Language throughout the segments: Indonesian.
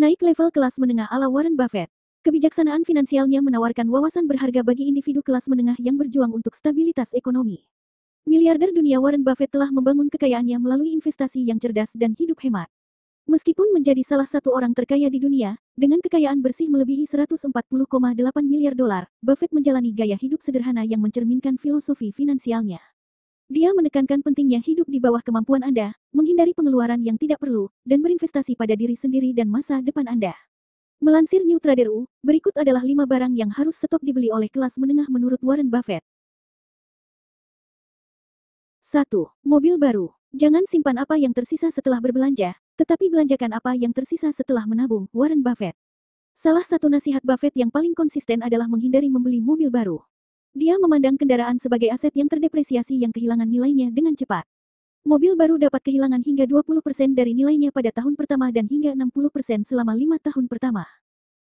Naik level kelas menengah ala Warren Buffett. Kebijaksanaan finansialnya menawarkan wawasan berharga bagi individu kelas menengah yang berjuang untuk stabilitas ekonomi. Miliarder dunia Warren Buffett telah membangun kekayaannya melalui investasi yang cerdas dan hidup hemat. Meskipun menjadi salah satu orang terkaya di dunia, dengan kekayaan bersih melebihi 140,8 miliar dolar, Buffett menjalani gaya hidup sederhana yang mencerminkan filosofi finansialnya. Dia menekankan pentingnya hidup di bawah kemampuan Anda, menghindari pengeluaran yang tidak perlu, dan berinvestasi pada diri sendiri dan masa depan Anda. Melansir New Trader, berikut adalah 5 barang yang harus stop dibeli oleh kelas menengah menurut Warren Buffett. 1. Mobil baru. Jangan simpan apa yang tersisa setelah berbelanja, tetapi belanjakan apa yang tersisa setelah menabung, Warren Buffett. Salah satu nasihat Buffett yang paling konsisten adalah menghindari membeli mobil baru. Dia memandang kendaraan sebagai aset yang terdepresiasi yang kehilangan nilainya dengan cepat. Mobil baru dapat kehilangan hingga 20% dari nilainya pada tahun pertama dan hingga 60% selama 5 tahun pertama.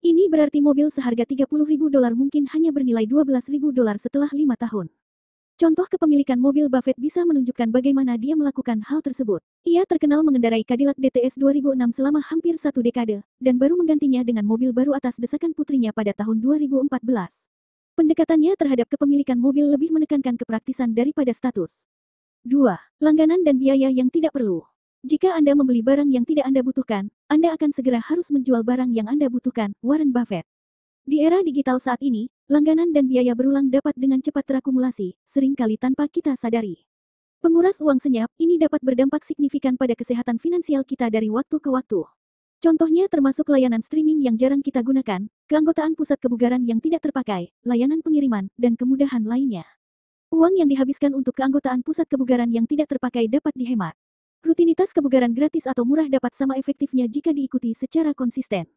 Ini berarti mobil seharga $30.000 mungkin hanya bernilai $12.000 setelah 5 tahun. Contoh kepemilikan mobil Buffett bisa menunjukkan bagaimana dia melakukan hal tersebut. Ia terkenal mengendarai Cadillac DTS 2006 selama hampir 1 dekade, dan baru menggantinya dengan mobil baru atas desakan putrinya pada tahun 2014. Pendekatannya terhadap kepemilikan mobil lebih menekankan kepraktisan daripada status. 2. Langganan dan biaya yang tidak perlu. Jika Anda membeli barang yang tidak Anda butuhkan, Anda akan segera harus menjual barang yang Anda butuhkan, Warren Buffett. Di era digital saat ini, langganan dan biaya berulang dapat dengan cepat terakumulasi, seringkali tanpa kita sadari. Penguras uang senyap ini dapat berdampak signifikan pada kesehatan finansial kita dari waktu ke waktu. Contohnya termasuk layanan streaming yang jarang kita gunakan, keanggotaan pusat kebugaran yang tidak terpakai, layanan pengiriman, dan kemudahan lainnya. Uang yang dihabiskan untuk keanggotaan pusat kebugaran yang tidak terpakai dapat dihemat. Rutinitas kebugaran gratis atau murah dapat sama efektifnya jika diikuti secara konsisten.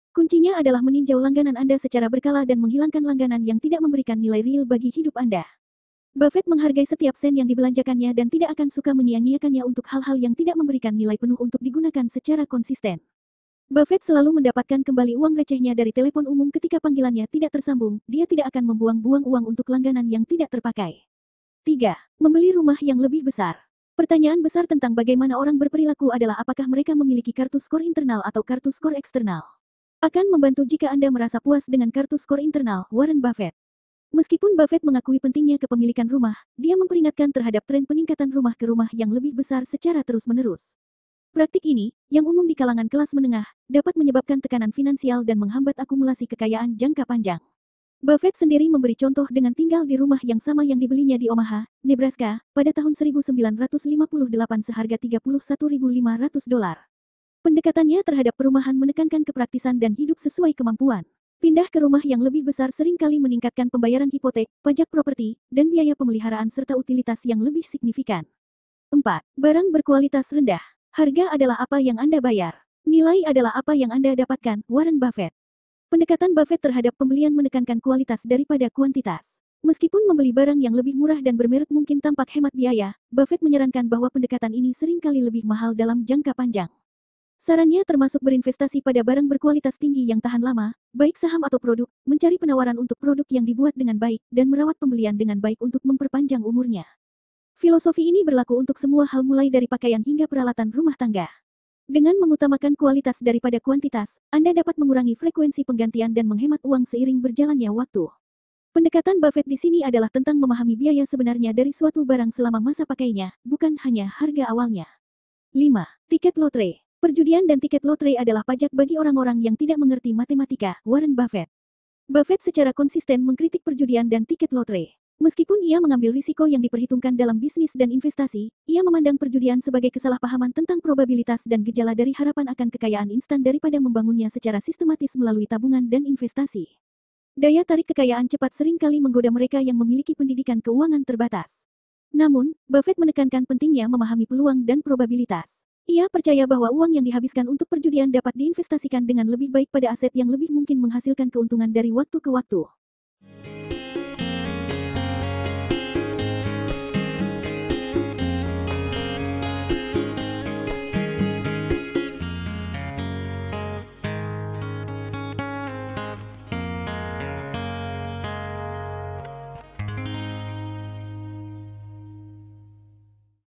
Kuncinya adalah meninjau langganan Anda secara berkala dan menghilangkan langganan yang tidak memberikan nilai real bagi hidup Anda. Buffett menghargai setiap sen yang dibelanjakannya dan tidak akan suka menyia-nyiakannya untuk hal-hal yang tidak memberikan nilai penuh untuk digunakan secara konsisten. Buffett selalu mendapatkan kembali uang recehnya dari telepon umum ketika panggilannya tidak tersambung. Dia tidak akan membuang-buang uang untuk langganan yang tidak terpakai. 3. Membeli rumah yang lebih besar. Pertanyaan besar tentang bagaimana orang berperilaku adalah apakah mereka memiliki kartu skor internal atau kartu skor eksternal. Akan membantu jika Anda merasa puas dengan kartu skor internal, Warren Buffett. Meskipun Buffett mengakui pentingnya kepemilikan rumah, dia memperingatkan terhadap tren peningkatan rumah ke rumah yang lebih besar secara terus-menerus. Praktik ini, yang umum di kalangan kelas menengah, dapat menyebabkan tekanan finansial dan menghambat akumulasi kekayaan jangka panjang. Buffett sendiri memberi contoh dengan tinggal di rumah yang sama yang dibelinya di Omaha, Nebraska, pada tahun 1958 seharga $31.500. Pendekatannya terhadap perumahan menekankan kepraktisan dan hidup sesuai kemampuan. Pindah ke rumah yang lebih besar seringkali meningkatkan pembayaran hipotek, pajak properti, dan biaya pemeliharaan serta utilitas yang lebih signifikan. 4. Barang berkualitas rendah. Harga adalah apa yang Anda bayar. Nilai adalah apa yang Anda dapatkan, Warren Buffett. Pendekatan Buffett terhadap pembelian menekankan kualitas daripada kuantitas. Meskipun membeli barang yang lebih murah dan bermerek mungkin tampak hemat biaya, Buffett menyarankan bahwa pendekatan ini seringkali lebih mahal dalam jangka panjang. Sarannya termasuk berinvestasi pada barang berkualitas tinggi yang tahan lama, baik saham atau produk, mencari penawaran untuk produk yang dibuat dengan baik, dan merawat pembelian dengan baik untuk memperpanjang umurnya. Filosofi ini berlaku untuk semua hal mulai dari pakaian hingga peralatan rumah tangga. Dengan mengutamakan kualitas daripada kuantitas, Anda dapat mengurangi frekuensi penggantian dan menghemat uang seiring berjalannya waktu. Pendekatan Buffett di sini adalah tentang memahami biaya sebenarnya dari suatu barang selama masa pakainya, bukan hanya harga awalnya. 5. Tiket lotre. Perjudian dan tiket lotre adalah pajak bagi orang-orang yang tidak mengerti matematika, Warren Buffett. Buffett secara konsisten mengkritik perjudian dan tiket lotre. Meskipun ia mengambil risiko yang diperhitungkan dalam bisnis dan investasi, ia memandang perjudian sebagai kesalahpahaman tentang probabilitas dan gejala dari harapan akan kekayaan instan daripada membangunnya secara sistematis melalui tabungan dan investasi. Daya tarik kekayaan cepat seringkali menggoda mereka yang memiliki pendidikan keuangan terbatas. Namun, Buffett menekankan pentingnya memahami peluang dan probabilitas. Ia percaya bahwa uang yang dihabiskan untuk perjudian dapat diinvestasikan dengan lebih baik pada aset yang lebih mungkin menghasilkan keuntungan dari waktu ke waktu.